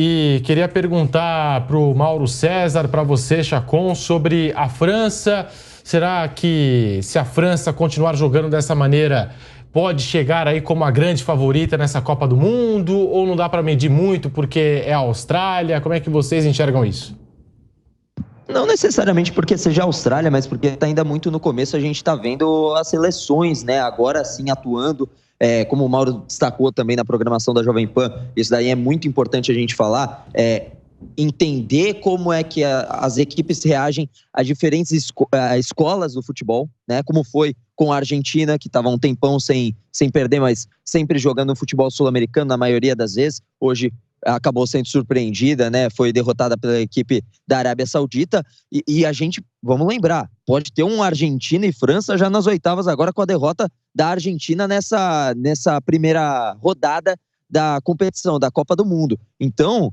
E queria perguntar para o Mauro César, para você, Chacon, sobre a França. Será que, se a França continuar jogando dessa maneira, pode chegar aí como a grande favorita nessa Copa do Mundo? Ou não dá para medir muito porque é a Austrália? Como é que vocês enxergam isso? Não necessariamente porque seja a Austrália, mas porque está ainda muito no começo, a gente está vendo as seleções, né, agora sim atuando, como o Mauro destacou também na programação da Jovem Pan, isso daí é muito importante a gente falar, entender como é que as equipes reagem a diferentes escolas do futebol, né, como foi com a Argentina, que estava um tempão sem perder, mas sempre jogando no futebol sul-americano, na maioria das vezes, hoje acabou sendo surpreendida, né? Foi derrotada pela equipe da Arábia Saudita e a gente, vamos lembrar, pode ter um Argentina e França já nas oitavas agora com a derrota da Argentina nessa primeira rodada da competição, da Copa do Mundo. Então,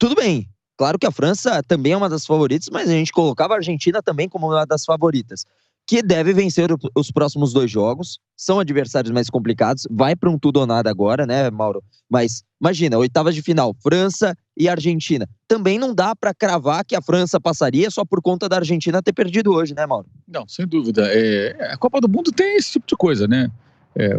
tudo bem, claro que a França também é uma das favoritas, mas a gente colocava a Argentina também como uma das favoritas, que deve vencer os próximos 2 jogos, são adversários mais complicados, vai para um tudo ou nada agora, né, Mauro? Mas imagina, oitavas de final, França e Argentina. Também não dá para cravar que a França passaria só por conta da Argentina ter perdido hoje, né, Mauro? Não, sem dúvida. A Copa do Mundo tem esse tipo de coisa, né?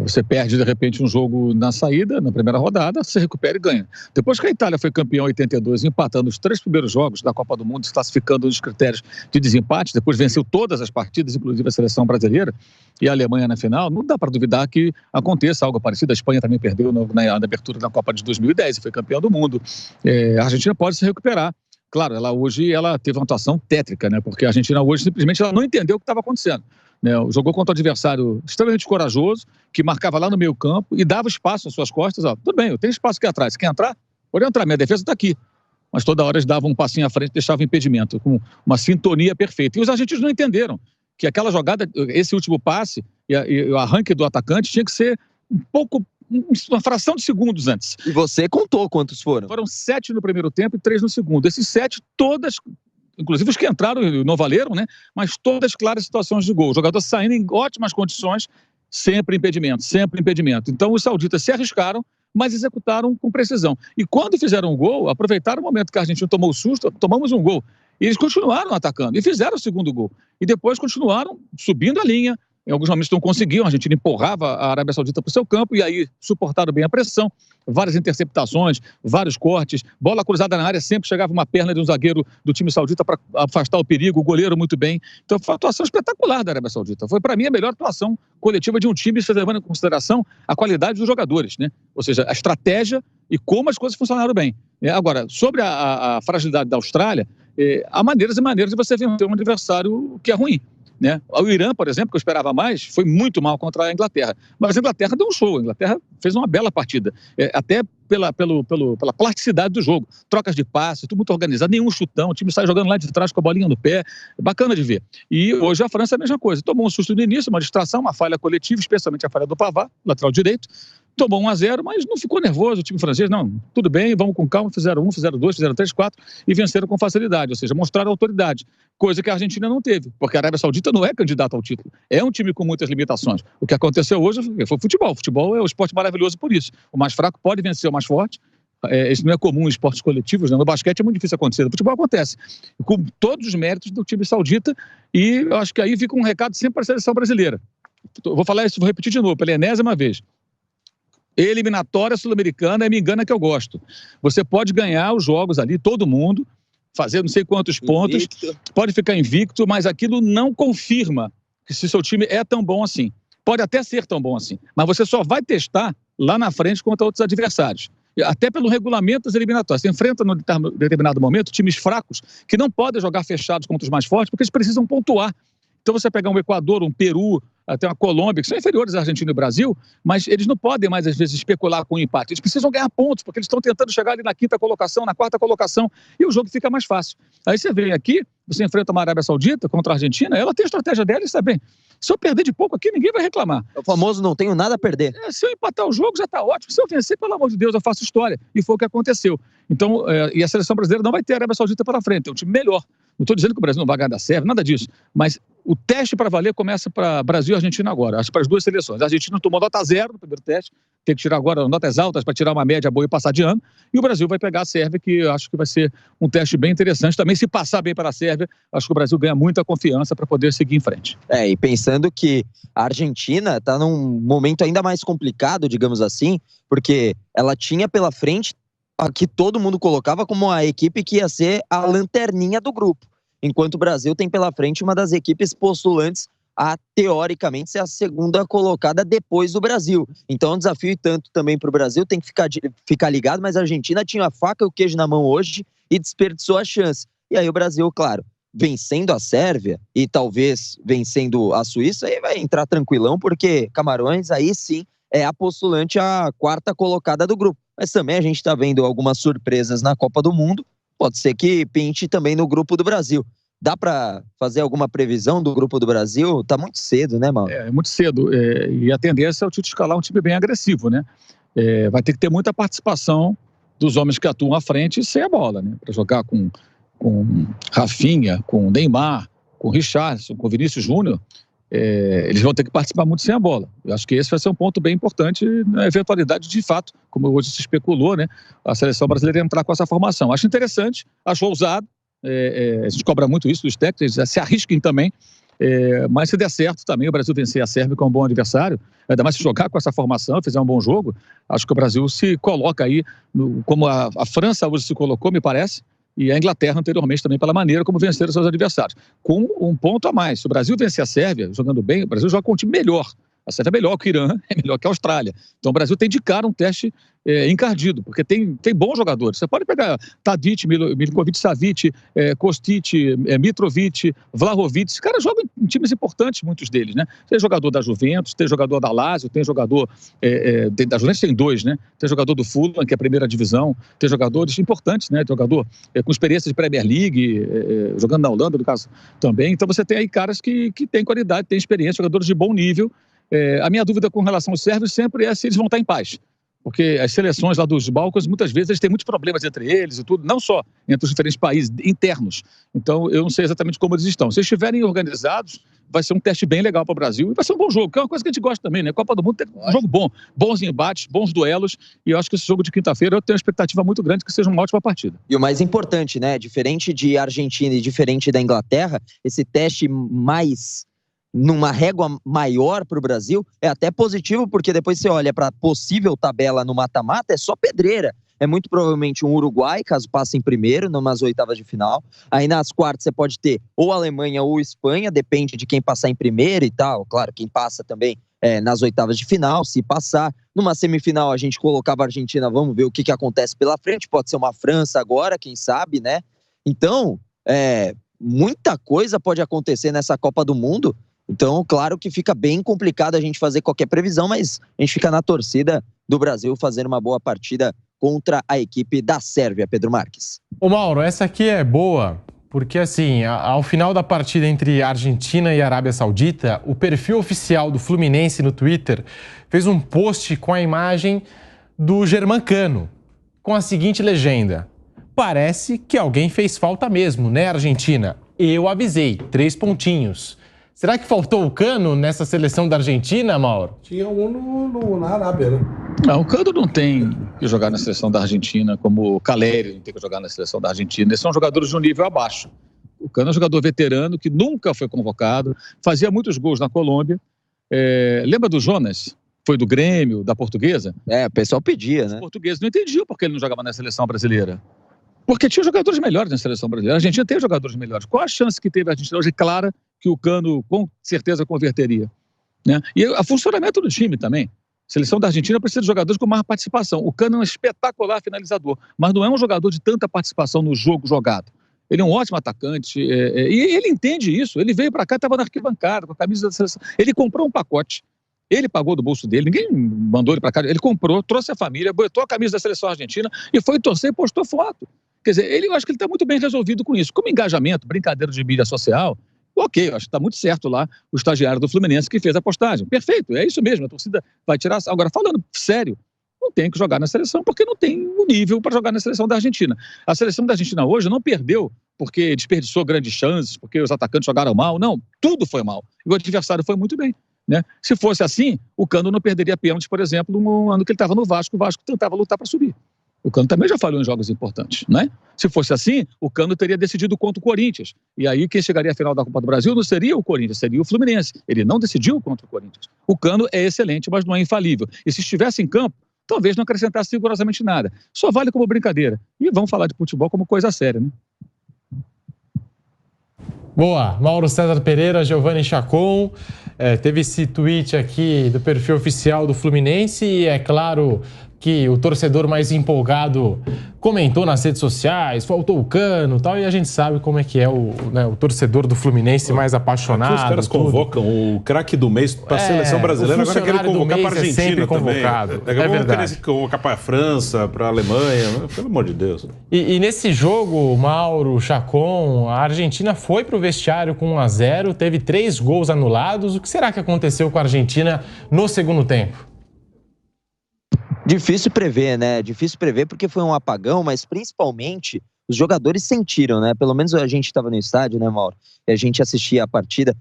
Você perde, de repente, um jogo na saída, na primeira rodada, você recupera e ganha. Depois que a Itália foi campeã em 82, empatando os 3 primeiros jogos da Copa do Mundo, se classificando nos critérios de desempate, depois venceu todas as partidas, inclusive a seleção brasileira e a Alemanha na final, não dá para duvidar que aconteça algo parecido. A Espanha também perdeu na abertura da Copa de 2010 e foi campeã do mundo. A Argentina pode se recuperar. Claro, hoje ela teve uma atuação tétrica, né? Porque a Argentina hoje simplesmente ela não entendeu o que estava acontecendo. Né, jogou contra um adversário extremamente corajoso, que marcava lá no meio campo e dava espaço às suas costas. Ó, tudo bem, eu tenho espaço aqui atrás. Você quer entrar? Pode entrar, minha defesa está aqui. Mas toda hora eles davam um passinho à frente e deixavam impedimento, com uma sintonia perfeita. E os argentinos não entenderam que aquela jogada, esse último passe e o arranque do atacante tinha que ser uma fração de segundos antes. E você contou quantos foram? Foram 7 no primeiro tempo e 3 no segundo. Esses 7, todas, inclusive os que entraram não valeram, né? Mas todas claras situações de gol. O jogador saindo em ótimas condições, sempre impedimento, sempre impedimento. Então os sauditas se arriscaram, mas executaram com precisão. E quando fizeram o gol, aproveitaram o momento que a Argentina tomou o susto, tomamos um gol. E eles continuaram atacando e fizeram o segundo gol. E depois continuaram subindo a linha. Em alguns momentos não conseguiam, a Argentina empurrava a Arábia Saudita para o seu campo e aí suportaram bem a pressão, várias interceptações, vários cortes, bola cruzada na área, sempre chegava uma perna de um zagueiro do time saudita para afastar o perigo, o goleiro muito bem. Então foi uma atuação espetacular da Arábia Saudita. Foi para mim a melhor atuação coletiva de um time, levando em consideração a qualidade dos jogadores, né? Ou seja, a estratégia e como as coisas funcionaram bem. Agora, sobre a fragilidade da Austrália, há maneiras e maneiras de você vencer um adversário que é ruim. Né? O Irã, por exemplo, que eu esperava mais, foi muito mal contra a Inglaterra. Mas a Inglaterra deu um show, a Inglaterra fez uma bela partida, até pela plasticidade do jogo. Trocas de passe, tudo muito organizado, nenhum chutão, o time sai jogando lá de trás com a bolinha no pé, bacana de ver. E hoje a França é a mesma coisa, tomou um susto no início, uma distração, uma falha coletiva, especialmente a falha do Pavard, lateral direito, tomou 1-0, mas não ficou nervoso o time francês, não, tudo bem, vamos com calma, fizeram 1, fizeram 2, fizeram 3, 4 e venceram com facilidade, ou seja, mostraram autoridade, coisa que a Argentina não teve, porque a Arábia Saudita não é candidata ao título, é um time com muitas limitações. O que aconteceu hoje foi futebol, futebol é um esporte maravilhoso por isso, o mais fraco pode vencer o mais forte, isso não é comum em esportes coletivos, né? No basquete é muito difícil acontecer, no futebol acontece, com todos os méritos do time saudita, e eu acho que aí fica um recado sempre para a seleção brasileira. Vou falar isso, vou repetir de novo, pela enésima vez. Eliminatória sul-americana é me engana que eu gosto. Você pode ganhar os jogos ali, todo mundo, fazer não sei quantos pontos, pode ficar invicto, mas aquilo não confirma que se seu time é tão bom assim. Pode até ser tão bom assim, mas você só vai testar lá na frente contra outros adversários. Até pelo regulamento das eliminatórias. Você enfrenta, num determinado momento, times fracos que não podem jogar fechados contra os mais fortes porque eles precisam pontuar. Então você pegar um Equador, um Peru, até uma Colômbia, que são inferiores à Argentina e ao Brasil, mas eles não podem mais, às vezes, especular com o empate. Eles precisam ganhar pontos, porque eles estão tentando chegar ali na 5ª colocação, na 4ª colocação, e o jogo fica mais fácil. Aí você vem aqui, você enfrenta uma Arábia Saudita contra a Argentina, ela tem a estratégia dela e está bem. Se eu perder de pouco aqui, ninguém vai reclamar. O famoso não tenho nada a perder. Se eu empatar o jogo, já está ótimo. Se eu vencer, pelo amor de Deus, eu faço história. E foi o que aconteceu. Então, e a seleção brasileira não vai ter a Arábia Saudita pela frente, é um time melhor. Não estou dizendo que o Brasil não vai ganhar da Sérvia, nada disso. Mas o teste para valer começa para Brasil e Argentina agora. Acho que para as duas seleções. A Argentina tomou nota 0 no primeiro teste, tem que tirar agora notas altas para tirar uma média boa e passar de ano. E o Brasil vai pegar a Sérvia, que eu acho que vai ser um teste bem interessante. Também, se passar bem para a Sérvia, acho que o Brasil ganha muita confiança para poder seguir em frente. E pensando que a Argentina está num momento ainda mais complicado, digamos assim, porque ela tinha pela frente a que todo mundo colocava como a equipe que ia ser a lanterninha do grupo. Enquanto o Brasil tem pela frente uma das equipes postulantes a, teoricamente, ser a segunda colocada depois do Brasil. Então é um desafio e tanto também para o Brasil, tem que ficar ligado, mas a Argentina tinha a faca e o queijo na mão hoje e desperdiçou a chance. E aí o Brasil, claro, vencendo a Sérvia e talvez vencendo a Suíça, aí vai entrar tranquilão, porque Camarões aí sim é a postulante a quarta colocada do grupo. Mas também a gente está vendo algumas surpresas na Copa do Mundo, pode ser que pinte também no grupo do Brasil. Dá para fazer alguma previsão do grupo do Brasil? Tá muito cedo, né, Mauro? É muito cedo. E a tendência é o Tite escalar um time bem agressivo, né? Vai ter que ter muita participação dos homens que atuam à frente sem a bola, né? Para jogar com Rafinha, com Neymar, com Richarlison, com Vinícius Júnior, eles vão ter que participar muito sem a bola. Eu acho que esse vai ser um ponto bem importante na eventualidade de fato, como hoje se especulou, né? A seleção brasileira entrar com essa formação. Acho interessante, acho ousado. A gente cobra muito isso dos técnicos, eles se arrisquem também, mas se der certo também o Brasil vencer a Sérvia com um bom adversário, ainda mais se jogar com essa formação, fizer um bom jogo, acho que o Brasil se coloca aí, como a França hoje se colocou, me parece, e a Inglaterra anteriormente também pela maneira como venceram seus adversários. Com um ponto a mais, se o Brasil vencer a Sérvia, jogando bem, o Brasil joga com um time melhor. A Sérvia é melhor que o Irã, é melhor que a Austrália. Então o Brasil tem de cara um teste encardido, porque tem bons jogadores. Você pode pegar Tadic, Milinkovic-Savic, Kostic, Mitrovic, Vlahovic. Esses caras jogam em times importantes, muitos deles, né? Tem jogador da Juventus, tem jogador da Lazio, tem jogador da Juventus tem dois, né? Tem jogador do Fulham, que é a primeira divisão, tem jogadores importantes, né? Tem jogador com experiência de Premier League, jogando na Holanda, no caso, também. Então você tem aí caras que têm qualidade, têm experiência, jogadores de bom nível. A minha dúvida com relação aos sérvios sempre é se eles vão estar em paz. Porque as seleções lá dos Balcãs, muitas vezes, eles têm muitos problemas entre eles e tudo, não só entre os diferentes países, internos. Então, eu não sei exatamente como eles estão. Se eles estiverem organizados, vai ser um teste bem legal para o Brasil e vai ser um bom jogo, que é uma coisa que a gente gosta também, né? Copa do Mundo tem um jogo bom, bons embates, bons duelos, e eu acho que esse jogo de quinta-feira eu tenho uma expectativa muito grande que seja uma ótima partida. E o mais importante, né? Diferente de Argentina e diferente da Inglaterra, esse teste mais numa régua maior para o Brasil, é até positivo, porque depois você olha para a possível tabela no mata-mata, é só pedreira. É muito provavelmente um Uruguai, caso passe em primeiro, numas oitavas de final. Aí nas quartas você pode ter ou Alemanha ou Espanha, depende de quem passar em primeiro e tal. Claro, quem passa também nas oitavas de final, se passar. Numa semifinal a gente colocava a Argentina, vamos ver o que acontece pela frente. Pode ser uma França agora, quem sabe, né? Então, muita coisa pode acontecer nessa Copa do Mundo. Então, claro que fica bem complicado a gente fazer qualquer previsão, mas a gente fica na torcida do Brasil fazendo uma boa partida contra a equipe da Sérvia, Pedro Marques. Ô Mauro, essa aqui é boa, porque assim, ao final da partida entre Argentina e Arábia Saudita, o perfil oficial do Fluminense no Twitter fez um post com a imagem do Germancano, com a seguinte legenda: parece que alguém fez falta mesmo, né, Argentina? Eu avisei, 3 pontinhos. Será que faltou o Cano nessa seleção da Argentina, Mauro? Tinha um na Arábia, né? Não, o Cano não tem que jogar na seleção da Argentina, como o Caleri não tem que jogar na seleção da Argentina. Eles são jogadores de um nível abaixo. O Cano é um jogador veterano que nunca foi convocado, fazia muitos gols na Colômbia. Lembra do Jonas? Foi do Grêmio, da Portuguesa? O pessoal pedia, né? Os portugueses não entendiam porque ele não jogava na seleção brasileira. Porque tinha jogadores melhores na seleção brasileira. A Argentina tem jogadores melhores. Qual a chance que teve a Argentina hoje clara que o Cano com certeza converteria? Né? E o funcionamento do time também. A seleção da Argentina precisa de jogadores com mais participação. O Cano é um espetacular finalizador, mas não é um jogador de tanta participação no jogo jogado. Ele é um ótimo atacante e ele entende isso. Ele veio para cá, estava na arquibancada com a camisa da seleção. Ele comprou um pacote. Ele pagou do bolso dele, ninguém mandou ele para cá. Ele comprou, trouxe a família, botou a camisa da seleção argentina e foi torcer e postou foto. Quer dizer, eu acho que ele está muito bem resolvido com isso. Como engajamento, brincadeira de mídia social, ok, eu acho que está muito certo lá o estagiário do Fluminense que fez a postagem. Perfeito, é isso mesmo, a torcida vai tirar. Agora, falando sério, não tem que jogar na seleção porque não tem o nível para jogar na seleção da Argentina. A seleção da Argentina hoje não perdeu porque desperdiçou grandes chances, porque os atacantes jogaram mal. Não, tudo foi mal. E o adversário foi muito bem. né? Se fosse assim, o Cano não perderia pênaltis, por exemplo, no ano que ele estava no Vasco, o Vasco tentava lutar para subir. O Cano também já falhou em jogos importantes, né? Se fosse assim, o Cano teria decidido contra o Corinthians. E aí quem chegaria à final da Copa do Brasil não seria o Corinthians, seria o Fluminense. Ele não decidiu contra o Corinthians. O Cano é excelente, mas não é infalível. E se estivesse em campo, talvez não acrescentasse rigorosamente nada. Só vale como brincadeira. E vamos falar de futebol como coisa séria, né? Boa, Mauro César Pereira, Giovanni Chacon, teve esse tweet aqui do perfil oficial do Fluminense e é claro que o torcedor mais empolgado comentou nas redes sociais, faltou o Cano e tal, e a gente sabe como é que é o torcedor do Fluminense mais apaixonado. Aqui os caras convocam o craque do mês para a seleção brasileira, agora querem convocar para a Argentina também. É verdade. Convocar para a França, para a Alemanha, pelo amor de Deus. E nesse jogo, Mauro, Chacon, a Argentina foi para o vestiário com 1-0, teve 3 gols anulados. O que será que aconteceu com a Argentina no segundo tempo? Difícil prever, né? Difícil prever porque foi um apagão, mas principalmente os jogadores sentiram, né? Pelo menos a gente estava no estádio, né, Mauro? E a gente assistia a partida.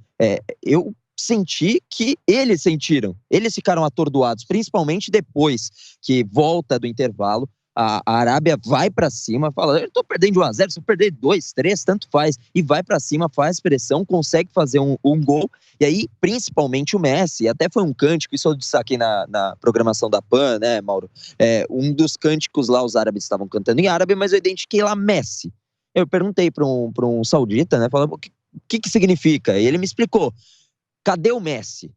Eu senti que eles sentiram. Eles ficaram atordoados, principalmente depois que volta do intervalo. A Arábia vai pra cima, fala, eu tô perdendo de 1-0, se eu perder 2, 3, tanto faz. E vai pra cima, faz pressão, consegue fazer um gol. E aí, principalmente o Messi, até foi um cântico, isso eu destaquei na programação da PAN, né, Mauro? Um dos cânticos lá, os árabes estavam cantando em árabe, mas eu identifiquei lá Messi. Eu perguntei pra um saudita, né, falando, o que significa? E ele me explicou, cadê o Messi?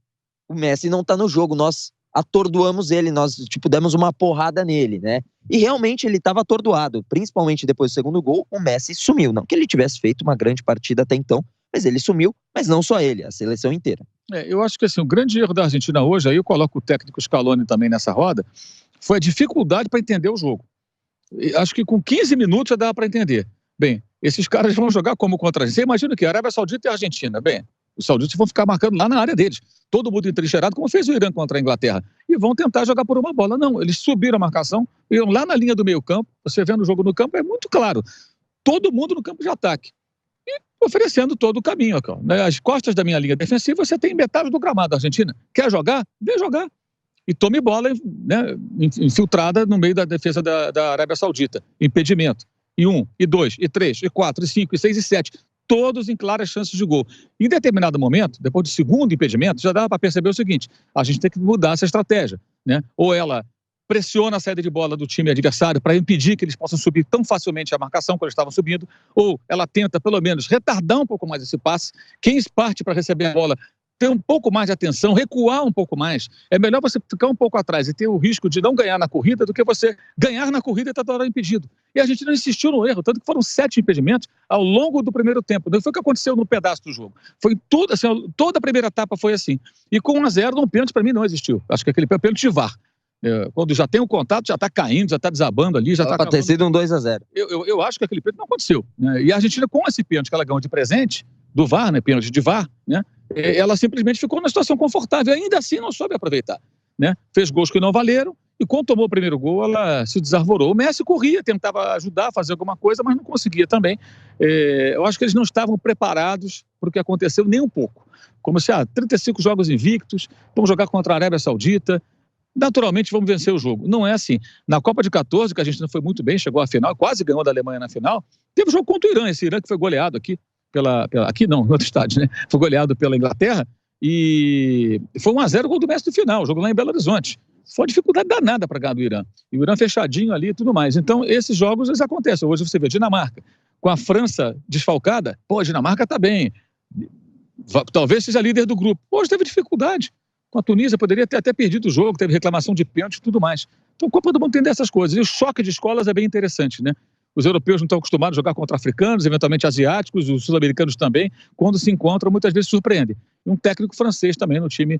O Messi não tá no jogo, nós atordoamos ele, nós, demos uma porrada nele, né? E realmente ele estava atordoado, principalmente depois do segundo gol, o Messi sumiu. Não que ele tivesse feito uma grande partida até então, mas ele sumiu, mas não só ele, a seleção inteira. Eu acho que assim, o grande erro da Argentina hoje, aí eu coloco o técnico Scaloni também nessa roda, foi a dificuldade para entender o jogo. Acho que com 15 minutos já dava para entender. Bem, esses caras vão jogar como contra a gente. Você imagina que a Arábia Saudita e a Argentina, bem, os sauditas vão ficar marcando lá na área deles. Todo mundo entrincheirado, como fez o Irã contra a Inglaterra. E vão tentar jogar por uma bola. Não, eles subiram a marcação, iam lá na linha do meio campo. Você vendo o jogo no campo, é muito claro. Todo mundo no campo de ataque. E oferecendo todo o caminho. Aqui, ó. As costas da minha linha defensiva, você tem metade do gramado da Argentina. Quer jogar? Vem jogar. E tome bola, né, infiltrada no meio da defesa da Arábia Saudita. Impedimento. E 1, e 2, e 3, e 4, e 5, e 6, e 7. Todos em claras chances de gol. Em determinado momento, depois do segundo impedimento, já dava para perceber o seguinte, a gente tem que mudar essa estratégia, né? Ou ela pressiona a saída de bola do time adversário para impedir que eles possam subir tão facilmente a marcação quando eles estavam subindo, ou ela tenta, pelo menos, retardar um pouco mais esse passe. Quem parte para receber a bola ter um pouco mais de atenção, recuar um pouco mais. É melhor você ficar um pouco atrás e ter o risco de não ganhar na corrida do que você ganhar na corrida e estar toda hora impedido. E a gente não insistiu no erro, tanto que foram 7 impedimentos ao longo do primeiro tempo. Não foi o que aconteceu no pedaço do jogo. Foi tudo assim, toda a primeira etapa foi assim. E com 1-0, um pênalti para mim não existiu. Acho que aquele pênalti de VAR. Quando já tem um contato, já está caindo, já está desabando ali, já está acabando. Pode ter sido um 2-0. Eu acho que aquele pênalti não aconteceu, né? E a Argentina, com esse pênalti que ela ganhou de presente, do VAR, né, pênalti de VAR, né, ela simplesmente ficou numa situação confortável, ainda assim não soube aproveitar, né? Fez gols que não valeram, e quando tomou o primeiro gol, ela se desarvorou. O Messi corria, tentava ajudar, fazer alguma coisa, mas não conseguia também. Eu acho que eles não estavam preparados para o que aconteceu nem um pouco. Como se, 35 jogos invictos, vamos jogar contra a Arábia Saudita, naturalmente vamos vencer o jogo. Não é assim. Na Copa de 14, que a gente não foi muito bem, chegou à final, quase ganhou da Alemanha na final, teve jogo contra o Irã, esse Irã que foi goleado aqui, aqui não, no outro estádio, né? Foi goleado pela Inglaterra e foi 1-0 o gol do Messi no final, o jogo lá em Belo Horizonte. Foi uma dificuldade danada para ganhar do Irã. E o Irã fechadinho ali e tudo mais. Então, esses jogos, eles acontecem. Hoje você vê Dinamarca, com a França desfalcada, a Dinamarca está bem. Talvez seja líder do grupo. Hoje teve dificuldade. Com a Tunísia, poderia ter até perdido o jogo, teve reclamação de pênalti e tudo mais. Então, a Copa do Mundo tem dessas coisas. E o choque de escolas é bem interessante, né? Os europeus não estão acostumados a jogar contra africanos, eventualmente asiáticos, os sul-americanos também. Quando se encontram, muitas vezes surpreendem. E um técnico francês também no time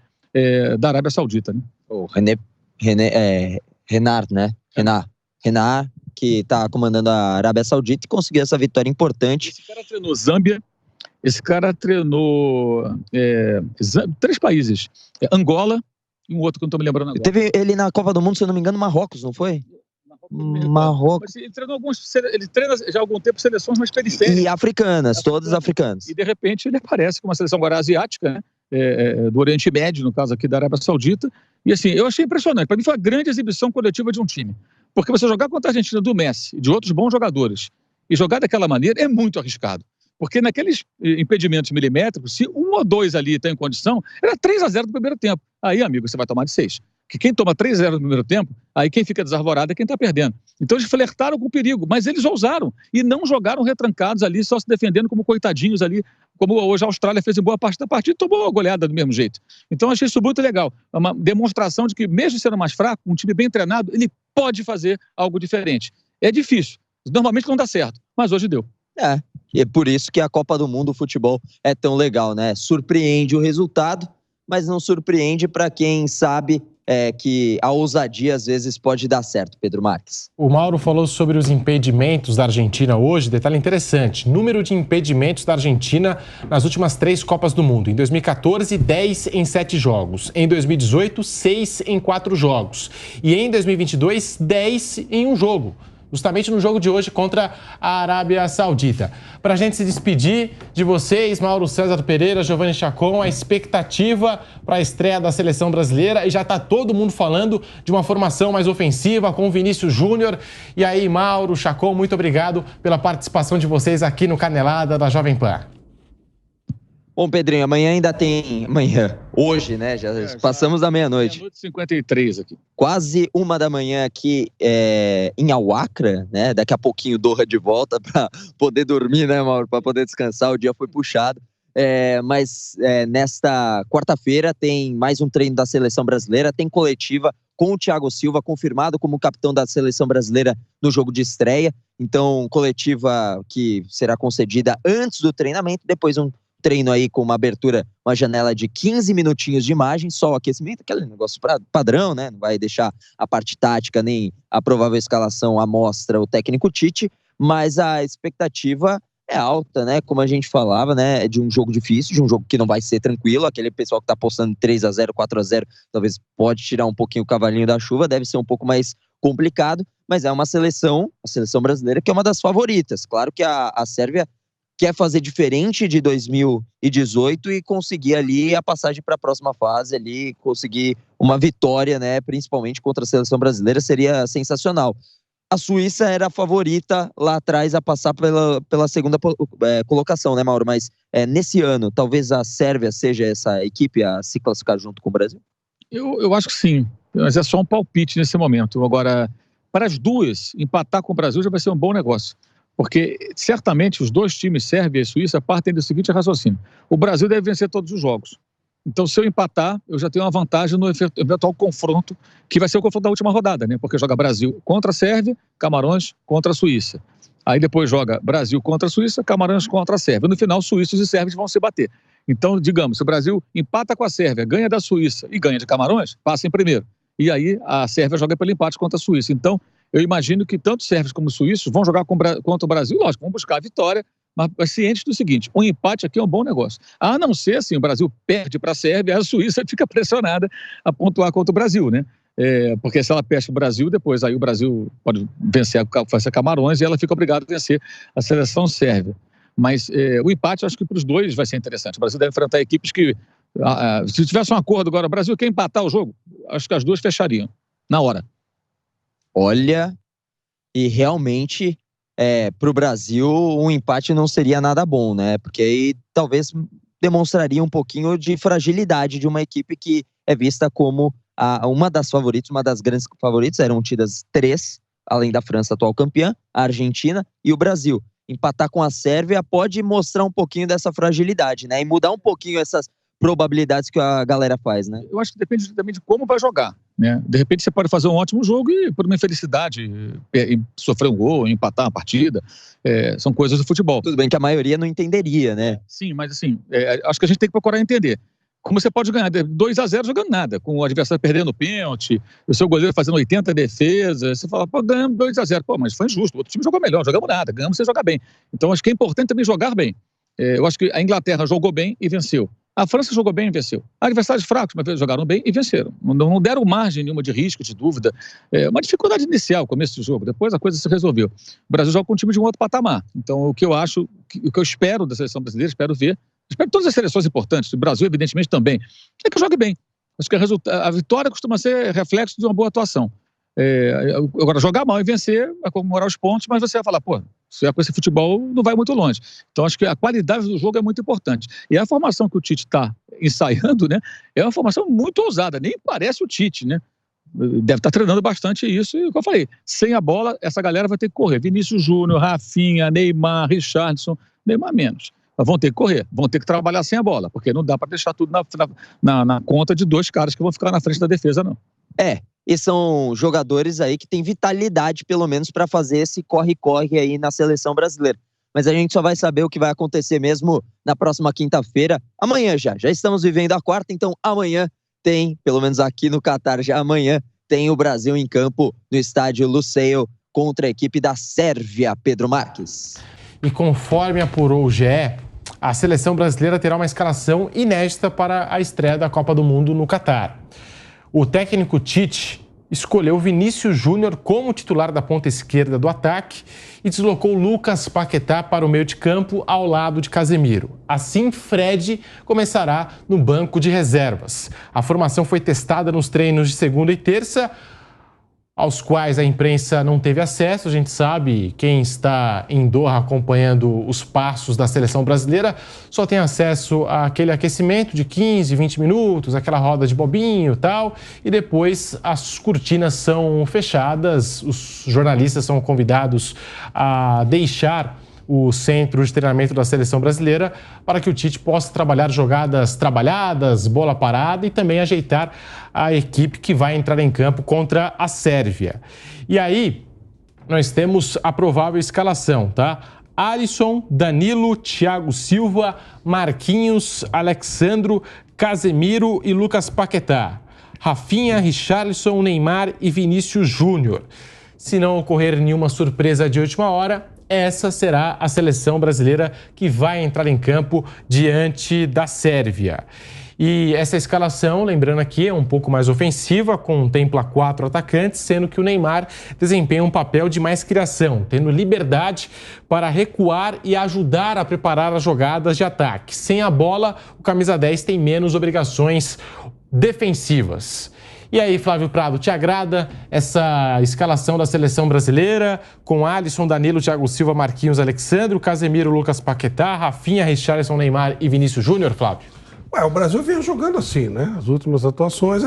da Arábia Saudita, né? O Renard, né? Renard, que está comandando a Arábia Saudita e conseguiu essa vitória importante. Esse cara treinou Zâmbia, esse cara treinou 3 países. Angola e um outro que eu não estou me lembrando agora. Teve ele na Copa do Mundo, se eu não me engano, Marrocos, não foi? Marrocos. Ele treina já há algum tempo seleções mais periféricas. E africanas, todas africanas. E de repente ele aparece com uma seleção agora asiática, né? do Oriente Médio, no caso aqui da Arábia Saudita. E assim, eu achei impressionante. Para mim foi a grande exibição coletiva de um time. Porque você jogar contra a Argentina do Messi, de outros bons jogadores, e jogar daquela maneira é muito arriscado. Porque naqueles impedimentos milimétricos, se 1 ou 2 ali tem condição, era 3-0 no primeiro tempo. Aí, amigo, você vai tomar de 6. Que quem toma 3-0 no primeiro tempo, aí quem fica desarvorado é quem está perdendo. Então eles flertaram com o perigo, mas eles ousaram e não jogaram retrancados ali, só se defendendo como coitadinhos ali, como hoje a Austrália fez em boa parte da partida e tomou a goleada do mesmo jeito. Então achei isso muito legal. É uma demonstração de que, mesmo sendo mais fraco, um time bem treinado, ele pode fazer algo diferente. É difícil, normalmente não dá certo, mas hoje deu. E é por isso que a Copa do Mundo, o futebol, é tão legal, né? Surpreende o resultado, mas não surpreende para quem sabe que a ousadia às vezes pode dar certo, Pedro Marques. O Mauro falou sobre os impedimentos da Argentina hoje, detalhe interessante, número de impedimentos da Argentina nas últimas 3 Copas do Mundo. Em 2014, 10 em 7 jogos. Em 2018, 6 em 4 jogos. E em 2022, 10 em 1 jogo. Justamente no jogo de hoje contra a Arábia Saudita. Para a gente se despedir de vocês, Mauro César Pereira, Giovanni Chacon, a expectativa para a estreia da seleção brasileira, e já está todo mundo falando de uma formação mais ofensiva com o Vinícius Júnior. E aí, Mauro, Chacon, muito obrigado pela participação de vocês aqui no Canelada da Jovem Pan. Bom, Pedrinho, amanhã ainda tem... Hoje, né? Já passamos da meia-noite. Meia-noite 53 aqui. Quase 1 da manhã aqui em Al-Wakra, né? Daqui a pouquinho Doha de volta para poder dormir, né, Mauro? Para poder descansar, o dia foi puxado. Mas nesta quarta-feira tem mais um treino da Seleção Brasileira, tem coletiva com o Thiago Silva, confirmado como capitão da Seleção Brasileira no jogo de estreia. Então, coletiva que será concedida antes do treinamento, depois um treino aí com uma abertura, uma janela de 15 minutinhos de imagem, só o aquecimento, aquele negócio padrão, né? Não vai deixar a parte tática nem a provável escalação à mostra o técnico Tite, mas a expectativa é alta, né? Como a gente falava, né? De um jogo difícil, de um jogo que não vai ser tranquilo. Aquele pessoal que tá apostando 3-0, 4-0, talvez pode tirar um pouquinho o cavalinho da chuva, deve ser um pouco mais complicado, mas é uma seleção, a seleção brasileira, que é uma das favoritas. Claro que a Sérvia quer fazer diferente de 2018 e conseguir ali a passagem para a próxima fase, ali conseguir uma vitória, né, principalmente contra a seleção brasileira, seria sensacional. A Suíça era a favorita lá atrás a passar pela segunda colocação, né, Mauro? Mas nesse ano, talvez a Sérvia seja essa equipe a se classificar junto com o Brasil? Eu acho que sim, mas é só um palpite nesse momento. Agora, para as duas, empatar com o Brasil já vai ser um bom negócio. Porque, certamente, os dois times, Sérvia e Suíça, partem do seguinte raciocínio. O Brasil deve vencer todos os jogos. Então, se eu empatar, eu já tenho uma vantagem no eventual confronto, que vai ser o confronto da última rodada, né? Porque joga Brasil contra a Sérvia, Camarões contra a Suíça. Aí depois joga Brasil contra a Suíça, Camarões contra a Sérvia. No final, suíços e sérvios vão se bater. Então, digamos, se o Brasil empata com a Sérvia, ganha da Suíça e ganha de Camarões, passa em primeiro. E aí a Sérvia joga pelo empate contra a Suíça. Então, eu imagino que tanto sérvios como suíços vão jogar contra o Brasil, lógico, vão buscar a vitória, mas cientes do seguinte, um empate aqui é um bom negócio. A não ser, assim, o Brasil perde para a Sérvia, a Suíça fica pressionada a pontuar contra o Brasil, né? Porque se ela perde o Brasil, depois aí o Brasil pode vencer a Camarões e ela fica obrigada a vencer a seleção sérvia. Mas o empate, acho que para os dois vai ser interessante. O Brasil deve enfrentar equipes que, se tivesse um acordo agora, o Brasil quer empatar o jogo, acho que as duas fechariam, na hora. Olha, e realmente para o Brasil um empate não seria nada bom, né? Porque aí talvez demonstraria um pouquinho de fragilidade de uma equipe que é vista como uma das favoritas, uma das grandes favoritas. Eram tidas 3, além da França, atual campeã, a Argentina e o Brasil. Empatar com a Sérvia pode mostrar um pouquinho dessa fragilidade, né? E mudar um pouquinho essas probabilidades que a galera faz, né? Eu acho que depende também de como vai jogar, né? De repente você pode fazer um ótimo jogo e, por uma infelicidade, sofrer um gol, empatar uma partida. São coisas do futebol. Tudo bem que a maioria não entenderia, né? Sim, mas assim, acho que a gente tem que procurar entender. Como você pode ganhar 2-0 jogando nada, com o adversário perdendo o pênalti, o seu goleiro fazendo 80 defesas, você fala, pô, ganhamos 2-0, pô, mas foi injusto, o outro time jogou melhor, jogamos nada, ganhamos sem jogar bem. Então acho que é importante também jogar bem. Eu acho que a Inglaterra jogou bem e venceu. A França jogou bem e venceu. Adversários fracos, mas jogaram bem e venceram. Não deram margem nenhuma de risco, de dúvida. Uma dificuldade inicial, começo do jogo. Depois a coisa se resolveu. O Brasil joga com um time de um outro patamar. Então, o que eu acho, o que eu espero da seleção brasileira, espero ver espero que todas as seleções importantes, o Brasil evidentemente também, é que jogue bem. Acho que a vitória costuma ser reflexo de uma boa atuação. Agora, jogar mal e vencer vai comemorar os pontos, mas você vai falar, pô, se é com esse futebol, não vai muito longe. Então, acho que a qualidade do jogo é muito importante. E a formação que o Tite está ensaiando, né, é uma formação muito ousada, nem parece o Tite, né? Deve estar treinando bastante isso, e como eu falei, sem a bola, essa galera vai ter que correr. Vinícius Júnior, Rafinha, Neymar, Richarlison, Neymar menos. Mas vão ter que correr, vão ter que trabalhar sem a bola, porque não dá para deixar tudo na conta de 2 caras que vão ficar na frente da defesa, não. E são jogadores aí que têm vitalidade, pelo menos, para fazer esse corre-corre aí na seleção brasileira. Mas a gente só vai saber o que vai acontecer mesmo na próxima quinta-feira. Amanhã já estamos vivendo a quarta, então amanhã tem, pelo menos aqui no Catar, já amanhã tem o Brasil em campo no estádio Lusail contra a equipe da Sérvia, Pedro Marques. E conforme apurou o GE, a seleção brasileira terá uma escalação inédita para a estreia da Copa do Mundo no Catar. O técnico Tite escolheu Vinícius Júnior como titular da ponta esquerda do ataque e deslocou Lucas Paquetá para o meio de campo ao lado de Casemiro. Assim, Fred começará no banco de reservas. A formação foi testada nos treinos de segunda e terça, aos quais a imprensa não teve acesso. A gente sabe, quem está em Doha acompanhando os passos da seleção brasileira, só tem acesso àquele aquecimento de 15, 20 minutos, aquela roda de bobinho e tal, e depois as cortinas são fechadas, os jornalistas são convidados a deixar o centro de treinamento da seleção brasileira para que o Tite possa trabalhar jogadas trabalhadas, bola parada e também ajeitar a equipe que vai entrar em campo contra a Sérvia. E aí, nós temos a provável escalação, tá? Alisson, Danilo, Thiago Silva, Marquinhos, Alexandro, Casemiro e Lucas Paquetá. Rafinha, Richarlison, Neymar e Vinícius Júnior. Se não ocorrer nenhuma surpresa de última hora, essa será a seleção brasileira que vai entrar em campo diante da Sérvia. E essa escalação, lembrando aqui, é um pouco mais ofensiva, contempla 4 atacantes, sendo que o Neymar desempenha um papel de mais criação, tendo liberdade para recuar e ajudar a preparar as jogadas de ataque. Sem a bola, o camisa 10 tem menos obrigações defensivas. E aí, Flávio Prado, te agrada essa escalação da seleção brasileira com Alisson, Danilo, Thiago Silva, Marquinhos, Alexandre, Casemiro, Lucas Paquetá, Rafinha, Richarlison, Neymar e Vinícius Júnior, Flávio? O Brasil vinha jogando assim, né? As últimas atuações,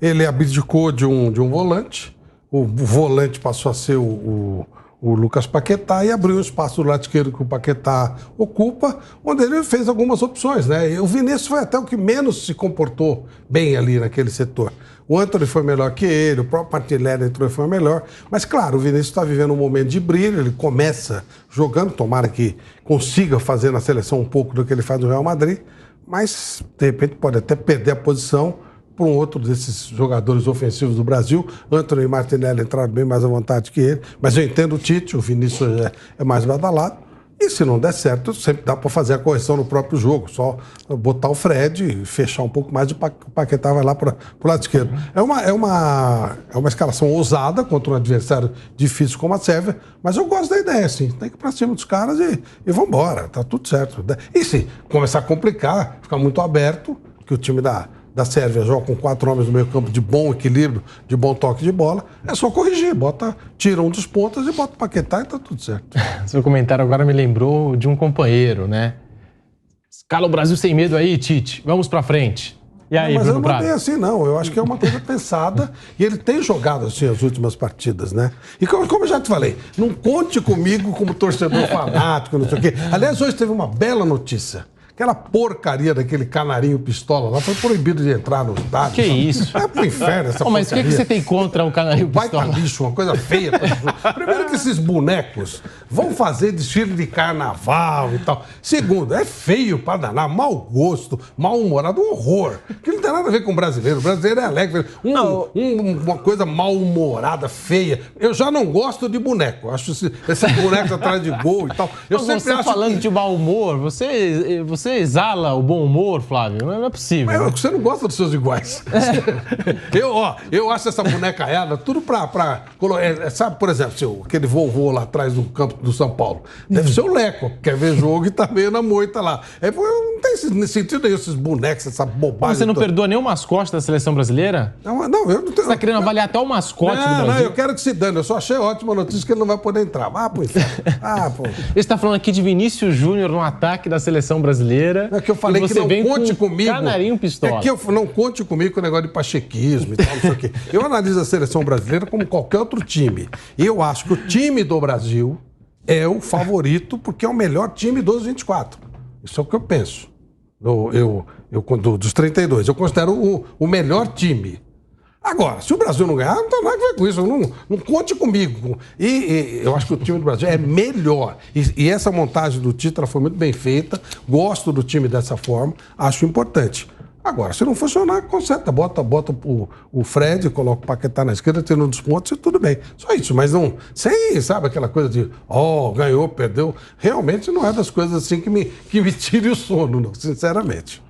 ele abdicou de um volante, o volante passou a ser o Lucas Paquetá e abriu um espaço do lado esquerdo que o Paquetá ocupa, onde ele fez algumas opções, né? E o Vinícius foi até o que menos se comportou bem ali naquele setor. O Antony foi melhor que ele, o próprio Martinelli entrou e foi melhor. Mas, claro, o Vinícius está vivendo um momento de brilho, ele começa jogando, tomara que consiga fazer na seleção um pouco do que ele faz no Real Madrid, mas, de repente, pode até perder a posição para um outro desses jogadores ofensivos do Brasil. Antony e Martinelli entraram bem mais à vontade que ele, mas eu entendo o Tite, o Vinícius é mais badalado. E se não der certo, sempre dá para fazer a correção no próprio jogo, só botar o Fred e fechar um pouco mais e o Paquetá vai lá para o lado esquerdo. É uma escalação ousada contra um adversário difícil como a Sérvia, mas eu gosto da ideia, assim, tem que ir para cima dos caras e vamos embora, tá tudo certo. E se começar a complicar, ficar muito aberto, que o time da Sérvia joga com 4 homens no meio campo de bom equilíbrio, de bom toque de bola, é só corrigir, tira um dos pontas e bota o Paquetá e tá tudo certo. Seu comentário agora me lembrou de um companheiro, né? Escala o Brasil sem medo aí, Tite, vamos pra frente. E aí, mas Bruno eu não mandei assim, não. Eu acho que é uma coisa pensada e ele tem jogado assim as últimas partidas, né? E como eu já te falei, não conte comigo como torcedor fanático, não sei o quê. Aliás, hoje teve uma bela notícia. Aquela porcaria daquele canarinho pistola lá foi proibido de entrar no estádio. Que isso? É pro inferno essa mas porcaria. Mas o que você tem contra o canarinho pistola? Vai lixo, uma coisa feia. Primeiro que esses bonecos vão fazer desfile de carnaval e tal. Segundo, é feio pra danar, mau gosto, mal-humorado, um horror. Que não tem nada a ver com o brasileiro. O brasileiro é alegre. Uma coisa mal-humorada, feia. Eu já não gosto de boneco. Acho esses bonecos atrás de gol e tal. Eu sempre você acho falando de mau humor, você exala o bom humor, Flávio? Não é possível. Mas você não gosta dos seus iguais. Eu acho essa boneca ela tudo pra sabe, por exemplo, aquele vovô lá atrás do campo do São Paulo. Deve ser o Leco, quer ver jogo e tá meio na moita lá. Não tem sentido nenhum esses bonecos, essa bobagem. Você não perdoa nem o mascote da seleção brasileira? Não, eu não tenho... Você está querendo avaliar até o mascote do Brasil? Não, eu quero que se dane. Eu só achei ótima a notícia que ele não vai poder entrar. Pô. Você está falando aqui de Vinícius Júnior no ataque da seleção brasileira. É que eu falei que não conte comigo. Canarinho pistola. É que eu não conte comigo com o negócio de pachequismo e tal, não sei o quê. Eu analiso a seleção brasileira como qualquer outro time. E eu acho que o time do Brasil é o favorito porque é o melhor time dos 24. Isso é o que eu penso. Dos 32. Eu considero o melhor time. Agora, se o Brasil não ganhar, não tem nada a ver com isso. Não conte comigo. E eu acho que o time do Brasil é melhor. E essa montagem do título foi muito bem feita. Gosto do time dessa forma. Acho importante. Agora, se não funcionar, conserta. Bota o Fred, coloca o Paquetá na esquerda, tendo um dos pontos e tudo bem. Só isso, mas não... Sem, sabe, aquela coisa de... ganhou, perdeu. Realmente não é das coisas assim que me tire o sono, não, sinceramente.